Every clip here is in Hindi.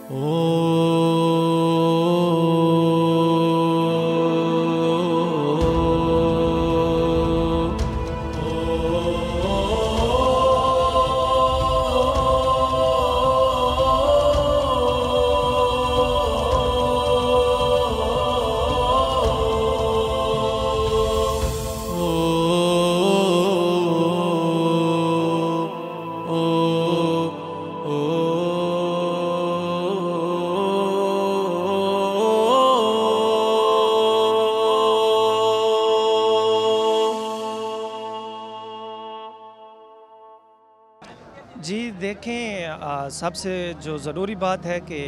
जी देखें, सबसे जो ज़रूरी बात है कि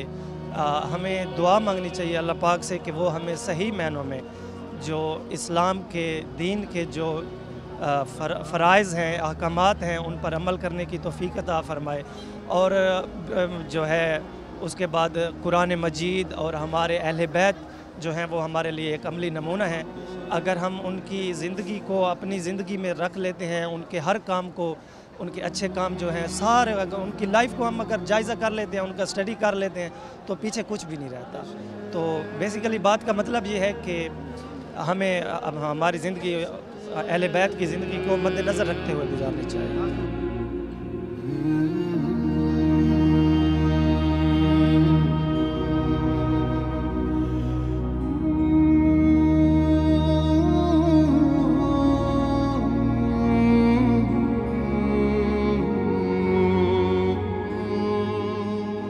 हमें दुआ मांगनी चाहिए अल्लाह पाक से कि वो हमें सही मायनों में जो इस्लाम के दीन के जो फ़राइज़ हैं, अहकामात हैं, उन पर अमल करने की तौफ़ीक़ अता फ़रमाए। और जो है उसके बाद कुरान मजीद और हमारे अहले बैत जो हैं वो हमारे लिए एक अमली नमूना है। अगर हम उनकी ज़िंदगी को अपनी ज़िंदगी में रख लेते हैं, उनके हर काम को, उनके अच्छे काम जो हैं सारे, अगर उनकी लाइफ को हम अगर जायज़ा कर लेते हैं, उनका स्टडी कर लेते हैं, तो पीछे कुछ भी नहीं रहता। तो बेसिकली बात का मतलब ये है कि हमें अब हमारी ज़िंदगी अहले बैत की ज़िंदगी को मद्देनज़र रखते हुए गुजारनी चाहिए।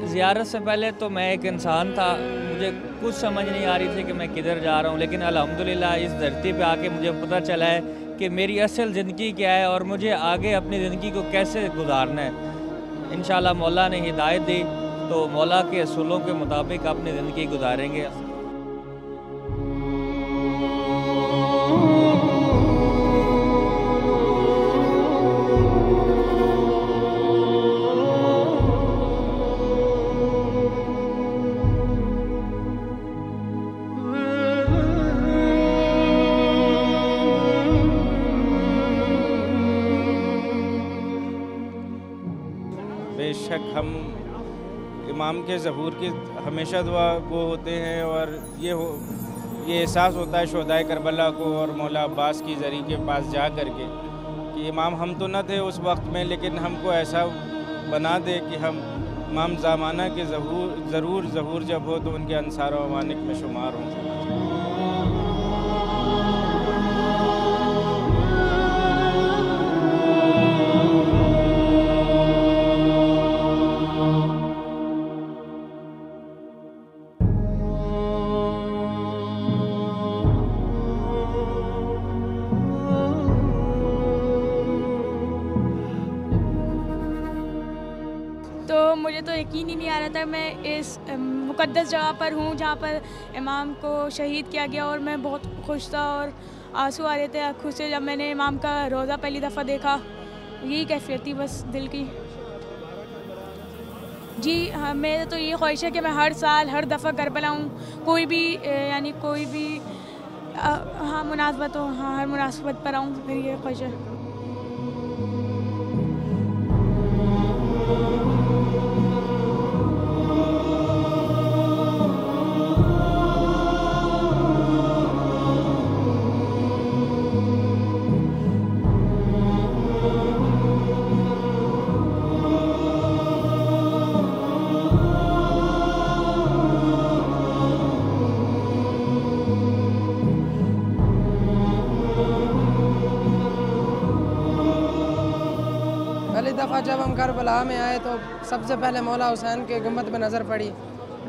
ज़ियारत से पहले तो मैं एक इंसान था, मुझे कुछ समझ नहीं आ रही थी कि मैं किधर जा रहा हूँ, लेकिन अल्हम्दुलिल्लाह इस धरती पे आके मुझे पता चला है कि मेरी असल ज़िंदगी क्या है और मुझे आगे अपनी ज़िंदगी को कैसे गुजारना है। इंशाल्लाह मौला ने हिदायत दी तो मौला के असूलों के मुताबिक अपनी ज़िंदगी गुजारेंगे। बेशक हम इमाम के ज़हूर की हमेशा दुआ वो होते हैं और ये एहसास होता है शुहदाए करबला को और मौला अब्बास की ज़री के पास जा कर के कि इमाम हम तो न थे उस वक्त में, लेकिन हमको ऐसा बना दे कि हम इमाम ज़माना के ज़हूर जब हो तो उनके अंसार व अवानिक में शुमार हों। तो मुझे तो यकीन ही नहीं आ रहा था मैं इस मुक़द्दस जगह पर हूँ जहाँ पर इमाम को शहीद किया गया, और मैं बहुत खुश था और आंसू आ रहे थे आँखों से जब मैंने इमाम का रोज़ा पहली दफ़ा देखा। यही कैफियत थी बस दिल की। जी हाँ, मेरा तो ये ख्वाहिश है कि मैं हर साल हर दफ़ा करबला आऊँ, कोई भी यानी कोई भी हाँ मुनासबत हो, हाँ हर मुनासबत पर आऊँ, मेरी ये ख्वाहिश है। पहली दफ़ा जब हम करबला में आए तो सबसे पहले मौला हुसैन के गुंबद में नज़र पड़ी।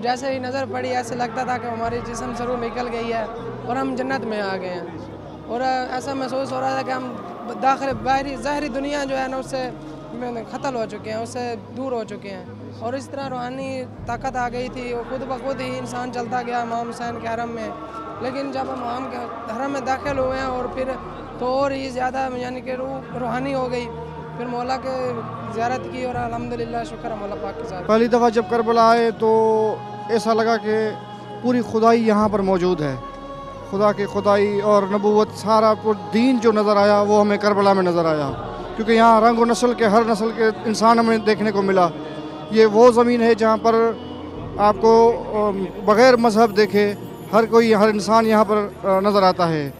जैसे ही नज़र पड़ी ऐसे लगता था कि हमारी जिस्म से रूह निकल गई है और हम जन्नत में आ गए हैं। और ऐसा महसूस हो रहा था कि हम दाखिल बाहरी ज़ाहरी दुनिया जो है ना उससे ख़त्ल हो चुके हैं, उससे दूर हो चुके हैं। और इस तरह रूहानी ताकत आ गई थी, और खुद ब खुद ही इंसान चलता गया इमाम हुसैन के हरम में। लेकिन जब हम इमाम के हरम में दाखिल हुए हैं और फिर तो और ही ज़्यादा यानी कि रूहानी हो गई। फिर मौला के ज़ियारत की और अल्हम्दुलिल्लाह शुक्र है मौला पाक के साथ। पहली दफ़ा जब करबला आए तो ऐसा लगा कि पूरी खुदाई यहाँ पर मौजूद है। खुदा की खुदाई और नबूवत सारा दीन जो नज़र आया वो हमें करबला में नज़र आया, क्योंकि यहाँ रंग व नस्ल के हर नस्ल के इंसान हमें देखने को मिला। ये वो ज़मीन है जहाँ पर आपको बग़ैर मज़हब देखे हर कोई हर इंसान यहाँ पर नज़र आता है।